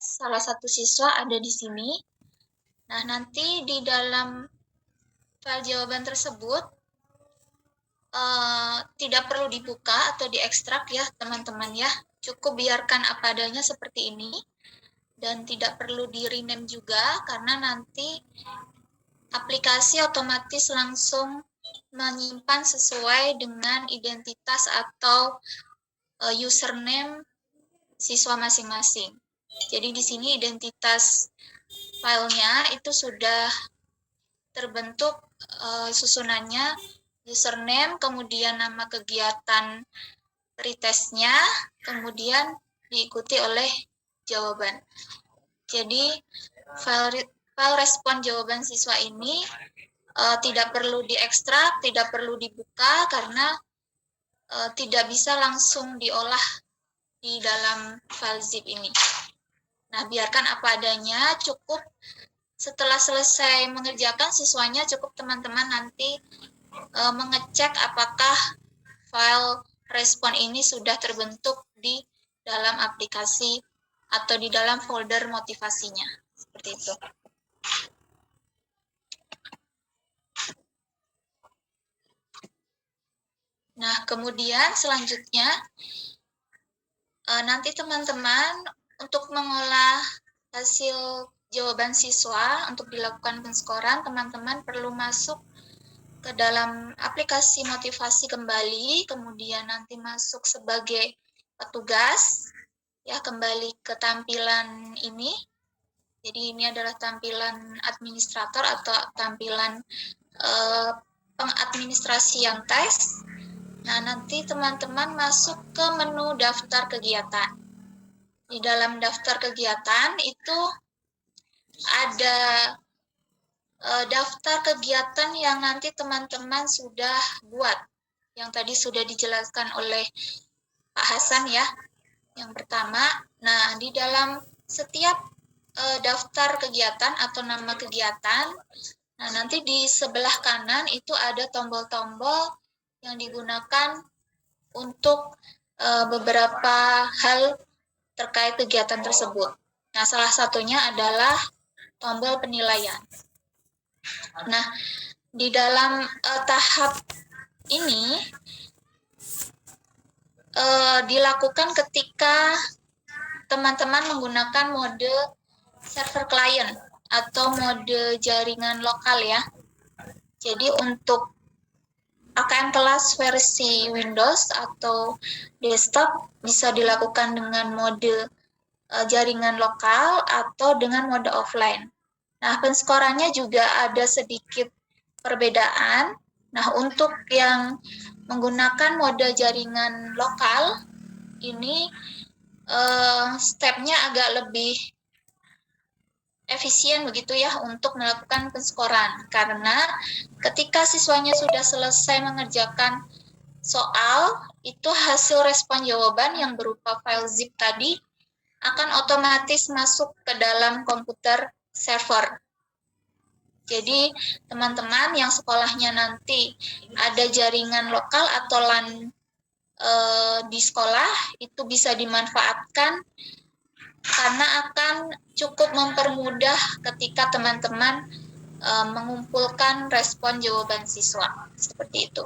salah satu siswa ada di sini. Nah, nanti di dalam file jawaban tersebut tidak perlu dibuka atau diekstrak ya teman-teman ya. Cukup biarkan apa adanya seperti ini. Dan tidak perlu di rename juga karena nanti aplikasi otomatis langsung menyimpan sesuai dengan identitas atau username siswa masing-masing. Jadi di sini identitas filenya itu sudah terbentuk susunannya username, kemudian nama kegiatan pretestnya, kemudian diikuti oleh jawaban. Jadi file respon jawaban siswa ini tidak perlu diekstrak, tidak perlu dibuka karena tidak bisa langsung diolah di dalam file zip ini. Nah, biarkan apa adanya, cukup setelah selesai mengerjakan siswanya cukup teman-teman nanti mengecek apakah file respon ini sudah terbentuk di dalam aplikasi atau di dalam folder motivasinya. Seperti itu. Nah, kemudian selanjutnya nanti teman-teman untuk mengolah hasil jawaban siswa untuk dilakukan penskoran, teman-teman perlu masuk ke dalam aplikasi motivasi kembali, kemudian nanti masuk sebagai petugas, ya kembali ke tampilan ini. Jadi ini adalah tampilan administrator atau tampilan pengadministrasi yang tes. Nah, nanti teman-teman masuk ke menu daftar kegiatan. Di dalam daftar kegiatan itu ada daftar kegiatan yang nanti teman-teman sudah buat. Yang tadi sudah dijelaskan oleh Pak Hasan ya, yang pertama. Nah, di dalam setiap daftar kegiatan atau nama kegiatan, nah nanti di sebelah kanan itu ada tombol-tombol yang digunakan untuk beberapa hal terkait kegiatan tersebut. Nah, salah satunya adalah tombol penilaian. Nah, di dalam tahap ini dilakukan ketika teman-teman menggunakan mode server client atau mode jaringan lokal ya. Jadi untuk AKM kelas versi Windows atau desktop bisa dilakukan dengan mode jaringan lokal atau dengan mode offline. Nah, penskorannya juga ada sedikit perbedaan. Nah, untuk yang menggunakan mode jaringan lokal, ini stepnya agak lebih efisien begitu ya untuk melakukan penskoran. Karena ketika siswanya sudah selesai mengerjakan soal, itu hasil respon jawaban yang berupa file zip tadi akan otomatis masuk ke dalam komputer server. Jadi teman-teman yang sekolahnya nanti ada jaringan lokal atau LAN di sekolah itu bisa dimanfaatkan karena akan cukup mempermudah ketika teman-teman mengumpulkan respon jawaban siswa. Seperti itu.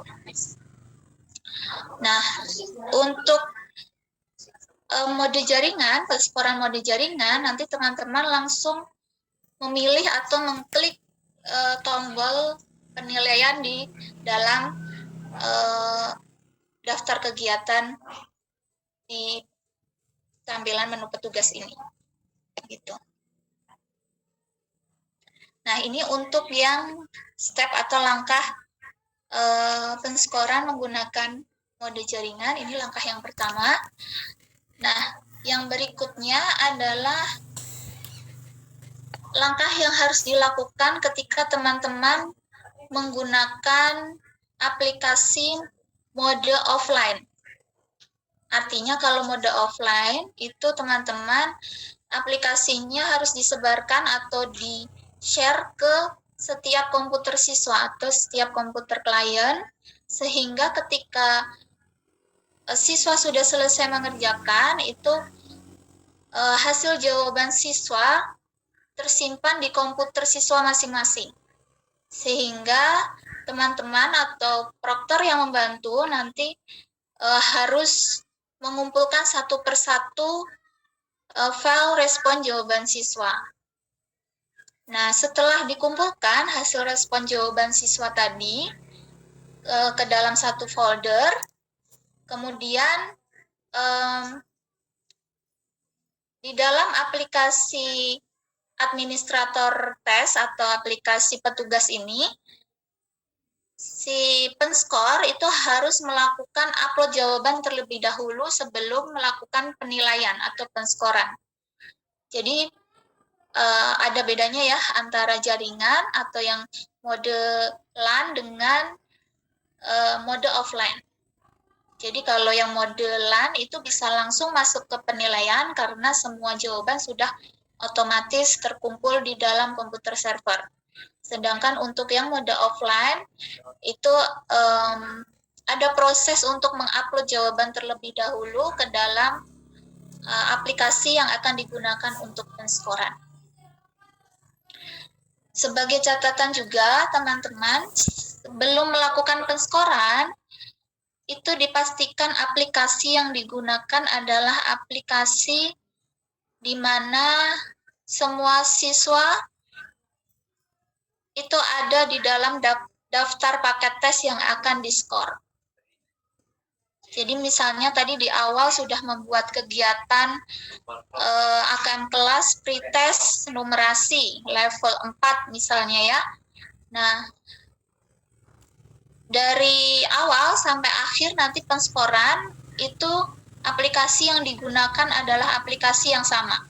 Nah, untuk mode jaringan, penskoran mode jaringan, nanti teman-teman langsung memilih atau mengklik tombol penilaian di dalam daftar kegiatan di tampilan menu petugas ini. Gitu. Nah, ini untuk yang step atau langkah penskoran menggunakan mode jaringan, ini langkah yang pertama. Nah, yang berikutnya adalah langkah yang harus dilakukan ketika teman-teman menggunakan aplikasi mode offline. Artinya kalau mode offline itu teman-teman aplikasinya harus disebarkan atau di-share ke setiap komputer siswa atau setiap komputer klien, sehingga ketika siswa sudah selesai mengerjakan itu hasil jawaban siswa tersimpan di komputer siswa masing-masing. Sehingga teman-teman atau proktor yang membantu nanti harus mengumpulkan satu persatu file respon jawaban siswa. Nah, setelah dikumpulkan hasil respon jawaban siswa tadi ke dalam satu folder, kemudian di dalam aplikasi administrator tes atau aplikasi petugas ini, si penskor itu harus melakukan upload jawaban terlebih dahulu sebelum melakukan penilaian atau penskoran. Jadi ada bedanya ya antara jaringan atau yang mode LAN dengan mode offline. Jadi kalau yang mode LAN itu bisa langsung masuk ke penilaian karena semua jawaban sudah otomatis terkumpul di dalam komputer server. Sedangkan untuk yang mode offline itu ada proses untuk mengupload jawaban terlebih dahulu ke dalam aplikasi yang akan digunakan untuk penskoran. Sebagai catatan juga teman-teman, sebelum melakukan penskoran, itu dipastikan aplikasi yang digunakan adalah aplikasi di mana semua siswa itu ada di dalam daftar paket tes yang akan diskor. Jadi misalnya tadi di awal sudah membuat kegiatan akan kelas pretest numerasi level 4 misalnya ya. Nah, dari awal sampai akhir nanti penskoran itu aplikasi yang digunakan adalah aplikasi yang sama.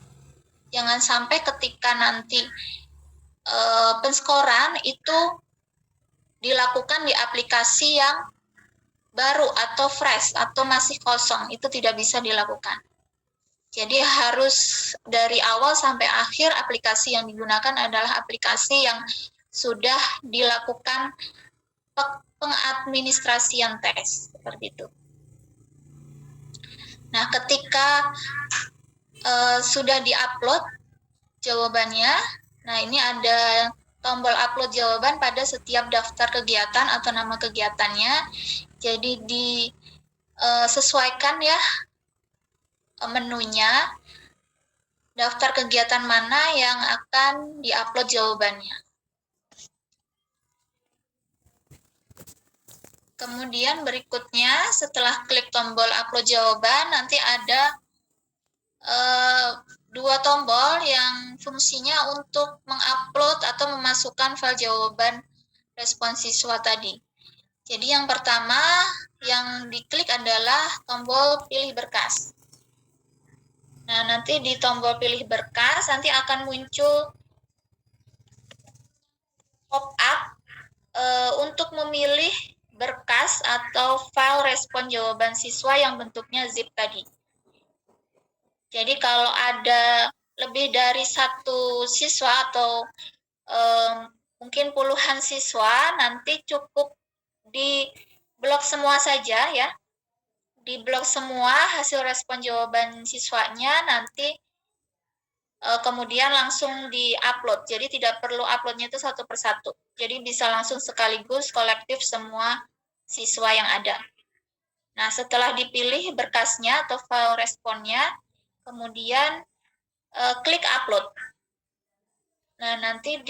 Jangan sampai ketika nanti penskoran itu dilakukan di aplikasi yang baru atau fresh atau masih kosong, itu tidak bisa dilakukan. Jadi harus dari awal sampai akhir aplikasi yang digunakan adalah aplikasi yang sudah dilakukan pengadministrasian tes, seperti itu. Nah, ketika sudah diupload jawabannya, nah ini ada tombol upload jawaban pada setiap daftar kegiatan atau nama kegiatannya. Jadi disesuaikan ya menunya, daftar kegiatan mana yang akan diupload jawabannya. Kemudian berikutnya setelah klik tombol upload jawaban nanti ada dua tombol yang fungsinya untuk mengupload atau memasukkan file jawaban respon siswa tadi. Jadi yang pertama yang diklik adalah tombol pilih berkas. Nah, nanti di tombol pilih berkas nanti akan muncul pop-up untuk memilih berkas atau file respon jawaban siswa yang bentuknya zip tadi. Jadi kalau ada lebih dari satu siswa atau mungkin puluhan siswa, nanti cukup di blok semua saja ya. Di blok semua hasil respon jawaban siswanya, nanti kemudian langsung di-upload. Jadi tidak perlu uploadnya itu satu persatu. Jadi bisa langsung sekaligus kolektif semua siswa yang ada. Nah, setelah dipilih berkasnya atau file responnya, kemudian klik upload. Nah, nanti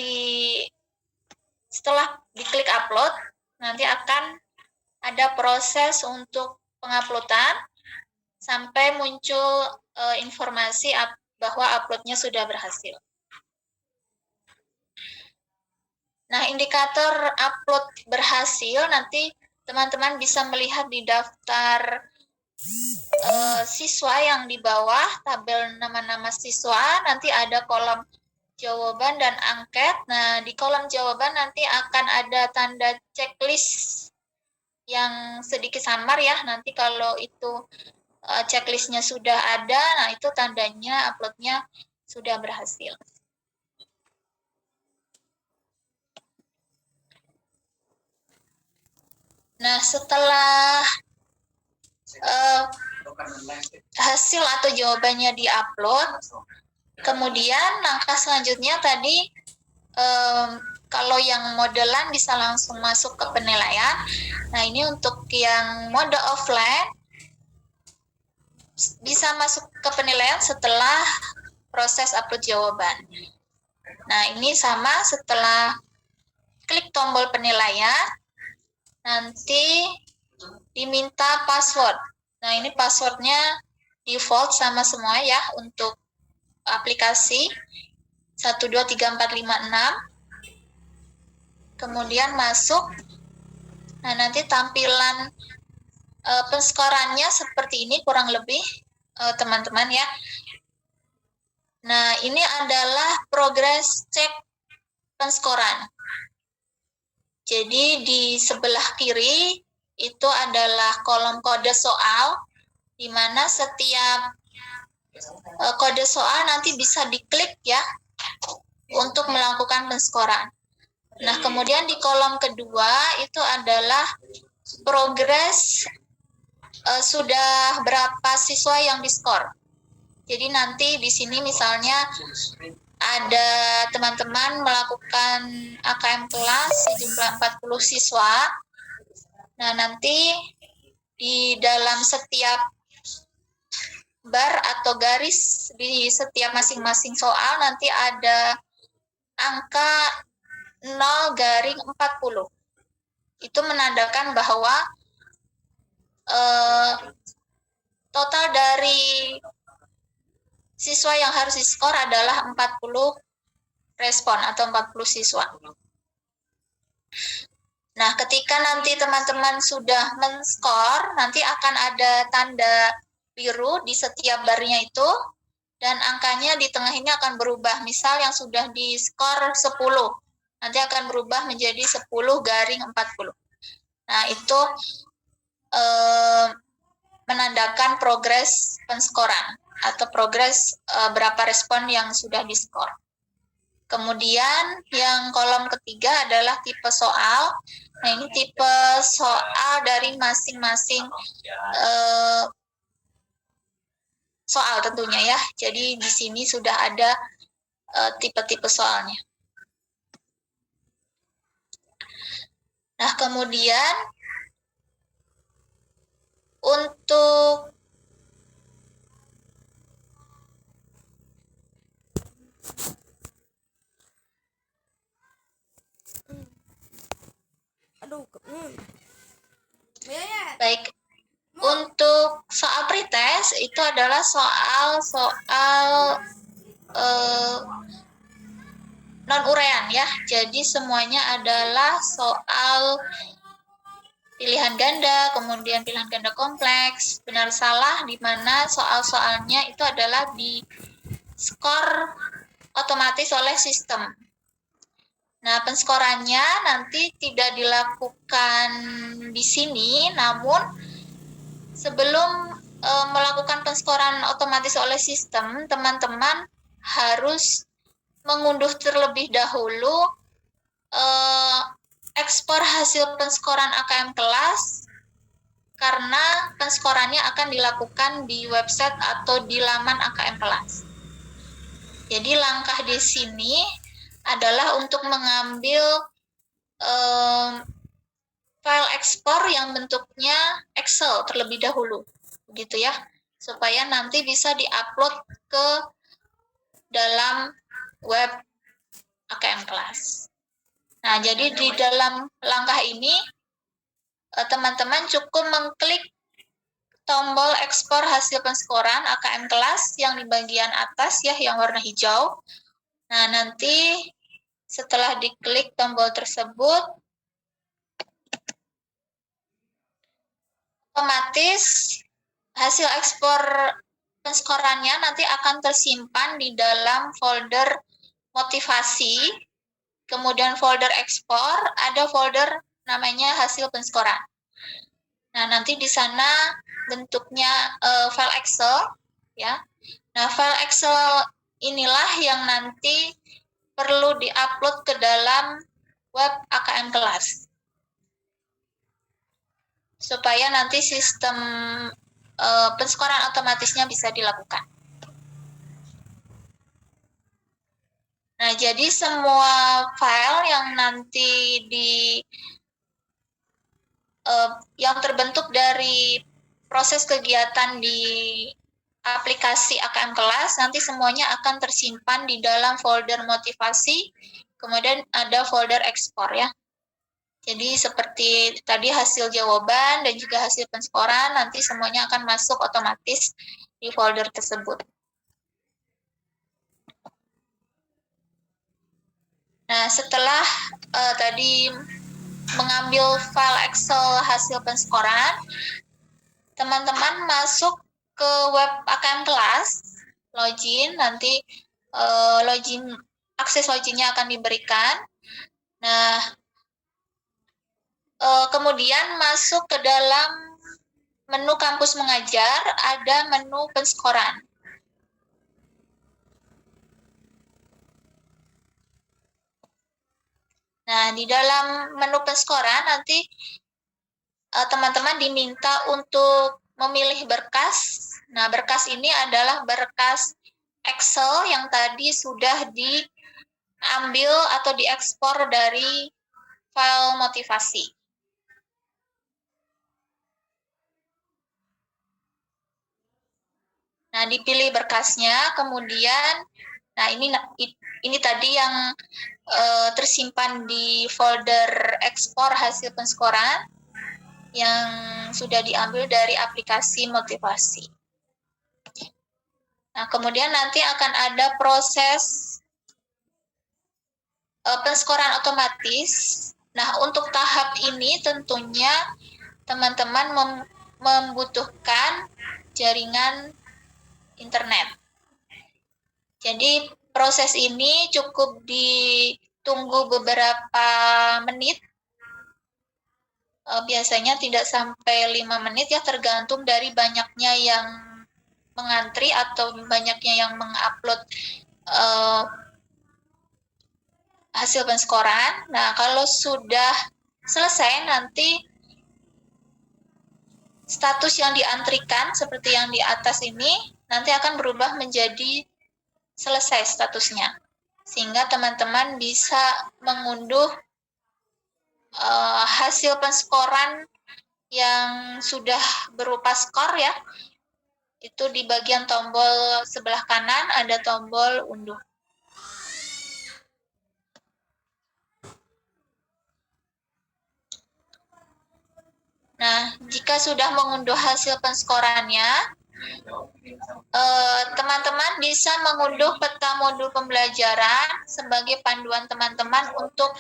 setelah diklik upload, nanti akan ada proses untuk penguploadan sampai muncul informasi bahwa uploadnya sudah berhasil. Nah, indikator upload berhasil nanti teman-teman bisa melihat di daftar siswa yang di bawah tabel nama-nama siswa, nanti ada kolom jawaban dan angket. Nah, di kolom jawaban nanti akan ada tanda checklist yang sedikit samar ya. Nanti kalau itu checklistnya sudah ada, nah itu tandanya uploadnya sudah berhasil. Nah, setelah hasil atau jawabannya diupload. Kemudian langkah selanjutnya tadi kalau yang modelan bisa langsung masuk ke penilaian. Nah, ini untuk yang mode offline bisa masuk ke penilaian setelah proses upload jawaban. Nah, ini sama setelah klik tombol penilaian, nanti diminta password. Nah, ini passwordnya default sama semua ya untuk aplikasi 123456. Kemudian masuk. Nah, nanti tampilan penskorannya seperti ini kurang lebih teman-teman ya. Nah, ini adalah progress cek penskoran. Jadi di sebelah kiri itu adalah kolom kode soal, di mana setiap kode soal nanti bisa diklik ya untuk melakukan penskoran. Nah, kemudian di kolom kedua itu adalah progres sudah berapa siswa yang diskor. Jadi nanti di sini misalnya ada teman-teman melakukan AKM kelas sejumlah 40 siswa. Nah, nanti di dalam setiap bar atau garis di setiap masing-masing soal nanti ada angka 0-40. Itu menandakan bahwa total dari siswa yang harus diskor adalah 40 respon atau 40 siswa. Nah, ketika nanti teman-teman sudah men-skor, nanti akan ada tanda biru di setiap barnya itu, dan angkanya di tengah ini akan berubah. Misal yang sudah diskor 10, nanti akan berubah menjadi 10-40. Nah, itu menandakan progres penskoran atau progres berapa respon yang sudah diskor. Kemudian yang kolom ketiga adalah tipe soal. Nah, ini tipe soal dari masing-masing soal tentunya ya. Jadi di sini sudah ada tipe-tipe soalnya. Nah, kemudian untuk baik, untuk soal pretest itu adalah soal non-urean ya. Jadi semuanya adalah soal pilihan ganda, kemudian pilihan ganda kompleks, benar salah, di mana soal-soalnya itu adalah di skor otomatis oleh sistem. Nah, penskorannya nanti tidak dilakukan di sini, namun sebelum melakukan penskoran otomatis oleh sistem, teman-teman harus mengunduh terlebih dahulu ekspor hasil penskoran AKM kelas, karena penskorannya akan dilakukan di website atau di laman AKM kelas. Jadi langkah di sini adalah untuk mengambil file ekspor yang bentuknya Excel terlebih dahulu, gitu ya, supaya nanti bisa diupload ke dalam web AKM kelas. Nah, jadi di dalam langkah ini teman-teman cukup mengklik tombol ekspor hasil penskoran AKM kelas yang di bagian atas ya, yang warna hijau. Nah, nanti setelah diklik tombol tersebut, otomatis hasil ekspor penskorannya nanti akan tersimpan di dalam folder motivasi, kemudian folder ekspor, ada folder namanya hasil penskoran. Nah, nanti di sana bentuknya file Excel ya. Nah, file Excel inilah yang nanti perlu diupload ke dalam web AKM kelas, supaya nanti sistem penskoran otomatisnya bisa dilakukan. Nah, jadi semua file yang nanti yang terbentuk dari proses kegiatan di aplikasi AKM kelas, nanti semuanya akan tersimpan di dalam folder motivasi, kemudian ada folder ekspor ya. Jadi seperti tadi hasil jawaban dan juga hasil penskoran, nanti semuanya akan masuk otomatis di folder tersebut. Nah, setelah tadi mengambil file Excel hasil penskoran, teman-teman masuk ke web AKM kelas, login, nanti akses loginnya akan diberikan. Nah, kemudian masuk ke dalam menu kampus mengajar, ada menu penskoran. Nah, di dalam menu penskoran nanti teman-teman diminta untuk memilih berkas. Nah, berkas ini adalah berkas Excel yang tadi sudah diambil atau diekspor dari file motivasi. Nah, dipilih berkasnya, kemudian, nah ini tadi yang tersimpan di folder ekspor hasil penskoran yang sudah diambil dari aplikasi motivasi. Nah, kemudian nanti akan ada proses penskoran otomatis. Nah, untuk tahap ini tentunya teman-teman membutuhkan jaringan internet. Jadi proses ini cukup ditunggu beberapa menit. Biasanya tidak sampai 5 menit ya, tergantung dari banyaknya yang mengantri atau banyaknya yang mengupload hasil penskoran. Nah, kalau sudah selesai nanti status yang diantrikan seperti yang di atas ini nanti akan berubah menjadi selesai statusnya. Sehingga teman-teman bisa mengunduh hasil penskoran yang sudah berupa skor ya. Itu di bagian tombol sebelah kanan ada tombol unduh. Nah, jika sudah mengunduh hasil penskorannya, teman-teman bisa mengunduh peta modul pembelajaran sebagai panduan teman-teman untuk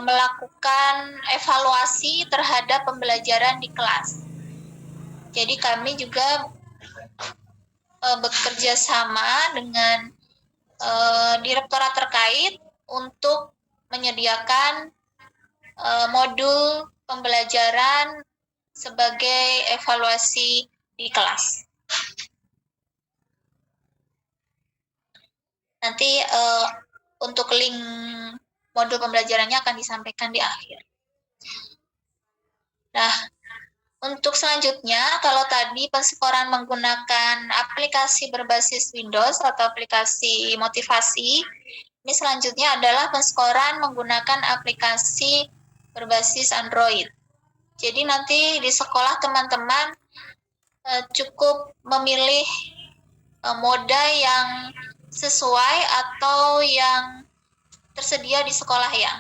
melakukan evaluasi terhadap pembelajaran di kelas. Jadi kami juga bekerja sama dengan direktorat terkait untuk menyediakan modul pembelajaran sebagai evaluasi di kelas. Nanti untuk link modul pembelajarannya akan disampaikan di akhir. Nah, untuk selanjutnya, kalau tadi penskoran menggunakan aplikasi berbasis Windows atau aplikasi motivasi, ini selanjutnya adalah penskoran menggunakan aplikasi berbasis Android. Jadi nanti di sekolah teman-teman cukup memilih moda yang sesuai atau yang tersedia di sekolah ya.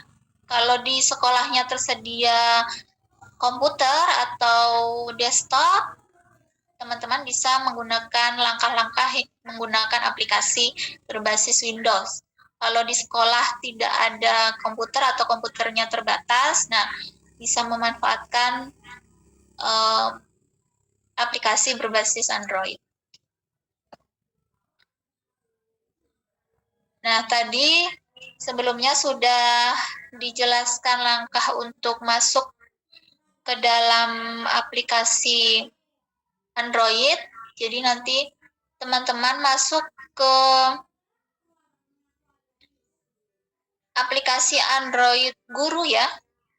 Kalau di sekolahnya tersedia komputer atau desktop, teman-teman bisa menggunakan langkah-langkah menggunakan aplikasi berbasis Windows. Kalau di sekolah tidak ada komputer atau komputernya terbatas, nah bisa memanfaatkan aplikasi berbasis Android. Nah, tadi sebelumnya sudah dijelaskan langkah untuk masuk ke dalam aplikasi Android. Jadi nanti teman-teman masuk ke aplikasi Android Guru ya.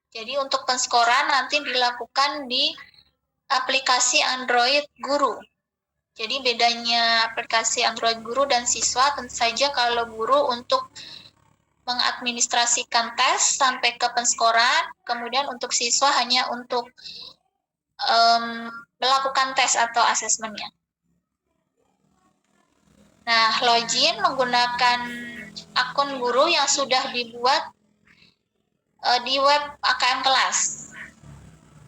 Jadi untuk penskoran nanti dilakukan di aplikasi Android Guru. Jadi bedanya aplikasi Android Guru dan siswa, tentu saja kalau guru untuk mengadministrasikan tes sampai ke penskoran, kemudian untuk siswa hanya untuk melakukan tes atau asesmennya. Nah, login menggunakan akun guru yang sudah dibuat di web AKM kelas.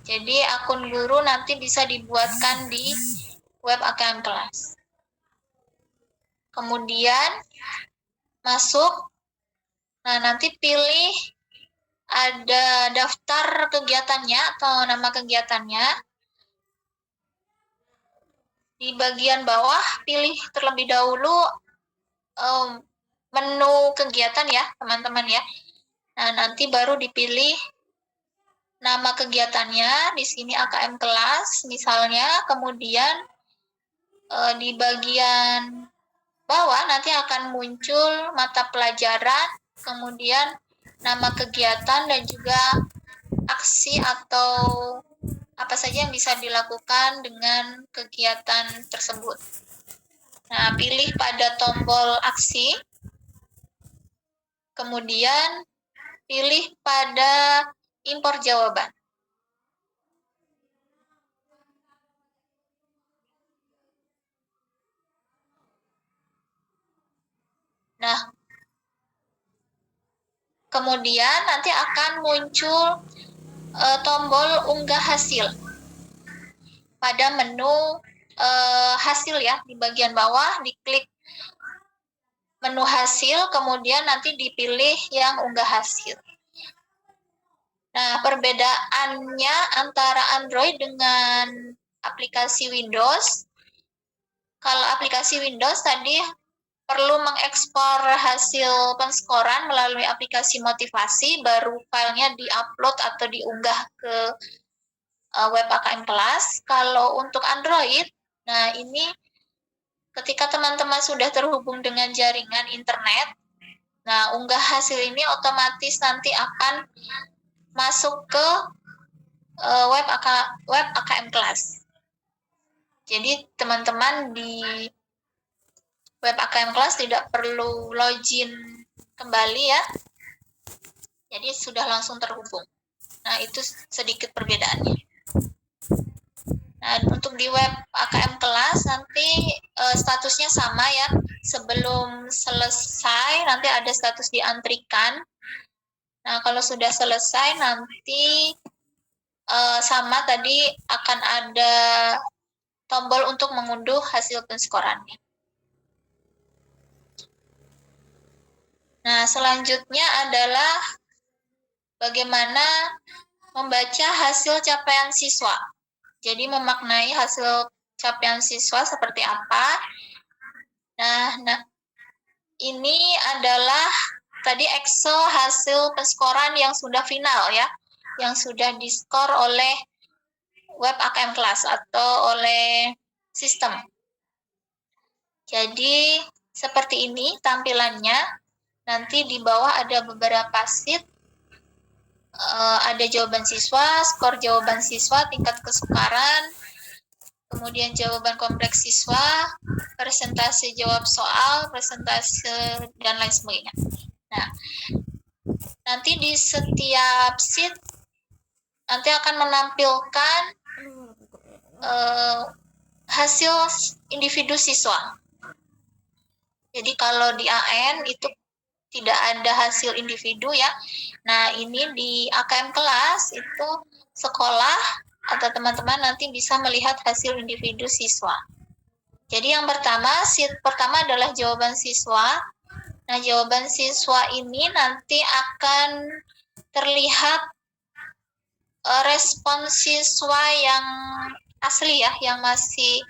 Jadi akun guru nanti bisa dibuatkan di web AKM kelas. Kemudian masuk, nah nanti pilih ada daftar kegiatannya atau nama kegiatannya. Di bagian bawah pilih terlebih dahulu menu kegiatan ya teman-teman ya. Nah nanti baru dipilih nama kegiatannya, di sini AKM kelas misalnya, kemudian di bagian bawah nanti akan muncul mata pelajaran, kemudian nama kegiatan dan juga aksi atau apa saja yang bisa dilakukan dengan kegiatan tersebut. Nah, pilih pada tombol aksi, kemudian pilih pada impor jawaban. Nah, kemudian nanti akan muncul tombol unggah hasil pada menu hasil ya, di bagian bawah diklik menu hasil, kemudian nanti dipilih yang unggah hasil. Nah, perbedaannya antara Android dengan aplikasi Windows, kalau aplikasi Windows tadi perlu mengekspor hasil penskoran melalui aplikasi motivasi, baru filenya diupload atau diunggah ke web AKM kelas. Kalau untuk Android, nah ini ketika teman-teman sudah terhubung dengan jaringan internet, nah unggah hasil ini otomatis nanti akan masuk ke web AKM kelas. Jadi teman-teman di web AKM kelas tidak perlu login kembali ya. Jadi sudah langsung terhubung. Nah, itu sedikit perbedaannya. Nah, untuk di web AKM kelas nanti statusnya sama ya. Sebelum selesai nanti ada status diantrikan. Nah, kalau sudah selesai nanti sama tadi akan ada tombol untuk mengunduh hasil penskorannya. Nah, selanjutnya adalah bagaimana membaca hasil capaian siswa. Jadi memaknai hasil capaian siswa seperti apa. Nah, ini adalah tadi Excel hasil penskoran yang sudah final ya, yang sudah diskor oleh web AKM kelas atau oleh sistem. Jadi seperti ini tampilannya. Nanti di bawah ada beberapa sheet, ada jawaban siswa, skor jawaban siswa, tingkat kesukaran, kemudian jawaban kompleks siswa, persentase jawab soal, persentase, dan lain sebagainya. Nah, nanti di setiap sheet nanti akan menampilkan hasil individu siswa. Jadi kalau di AN itu tidak ada hasil individu ya. Nah, ini di AKM kelas itu sekolah atau teman-teman nanti bisa melihat hasil individu siswa. Jadi yang pertama, sheet pertama adalah jawaban siswa. Nah, jawaban siswa ini nanti akan terlihat respon siswa yang asli ya, yang masih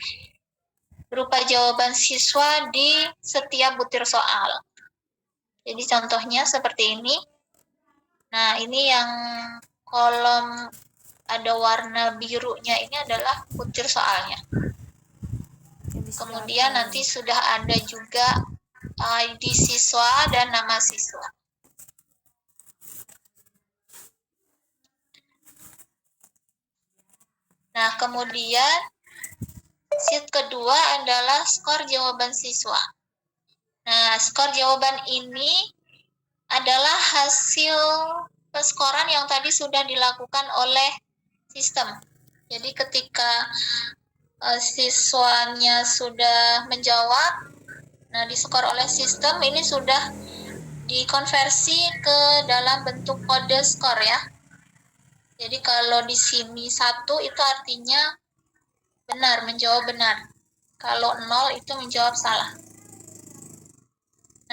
berupa jawaban siswa di setiap butir soal. Jadi contohnya seperti ini. Nah, ini yang kolom ada warna birunya ini adalah butir soalnya. Kemudian nanti sudah ada juga ID siswa dan nama siswa. Nah, kemudian sheet kedua adalah skor jawaban siswa. Nah, skor jawaban ini adalah hasil penskoran yang tadi sudah dilakukan oleh sistem. Jadi ketika siswanya sudah menjawab, nah diskor oleh sistem ini sudah dikonversi ke dalam bentuk kode skor ya. Jadi kalau di sini 1 itu artinya benar, menjawab benar. Kalau 0 itu menjawab salah.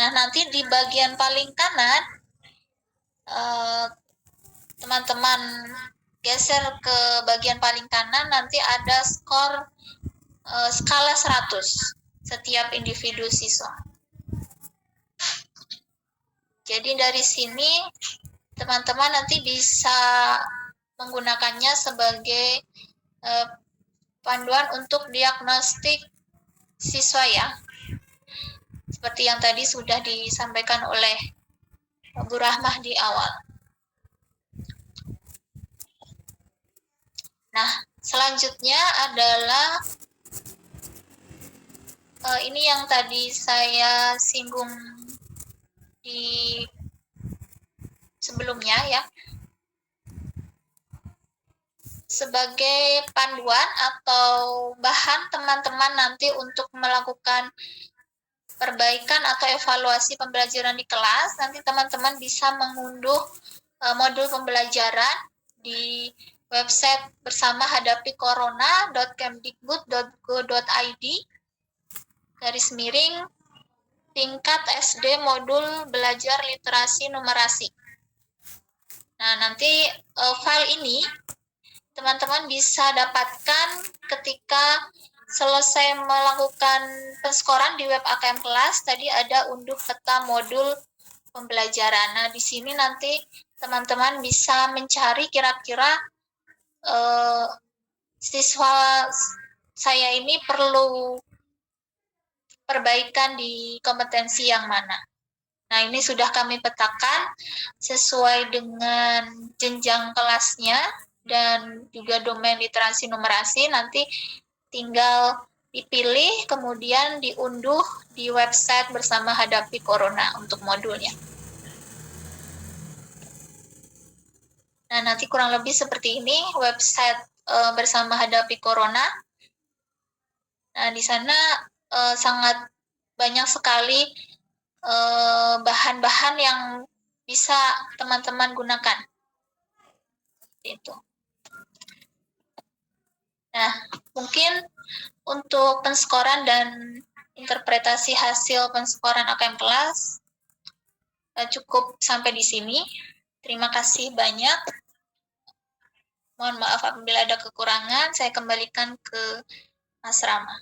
Nah, nanti di bagian paling kanan, teman-teman geser ke bagian paling kanan, nanti ada skor skala 100 setiap individu siswa. Jadi dari sini teman-teman nanti bisa menggunakannya sebagai panduan untuk diagnostik siswa ya. Seperti yang tadi sudah disampaikan oleh Bu Rahmah di awal. Nah, selanjutnya adalah ini yang tadi saya singgung di sebelumnya ya. Sebagai panduan atau bahan teman-teman nanti untuk melakukan perbaikan atau evaluasi pembelajaran di kelas, nanti teman-teman bisa mengunduh modul pembelajaran di website bersama hadapi corona.kemdikbud.go.id / tingkat SD modul belajar literasi numerasi. Nah, nanti file ini teman-teman bisa dapatkan ketika selesai melakukan penskoran di web AKM kelas. Tadi ada unduh peta modul pembelajaran. Nah, di sini nanti teman-teman bisa mencari kira-kira siswa saya ini perlu perbaikan di kompetensi yang mana. Nah, ini sudah kami petakan sesuai dengan jenjang kelasnya dan juga domain literasi numerasi. Nanti tinggal dipilih, kemudian diunduh di website bersama hadapi corona untuk modulnya. Nah, nanti kurang lebih seperti ini website bersama hadapi corona. Nah, di sana sangat banyak sekali bahan-bahan yang bisa teman-teman gunakan. Itu. Nah, mungkin untuk penskoran dan interpretasi hasil penskoran AKM kelas cukup sampai di sini. Terima kasih banyak. Mohon maaf apabila ada kekurangan, saya kembalikan ke Mas Rama.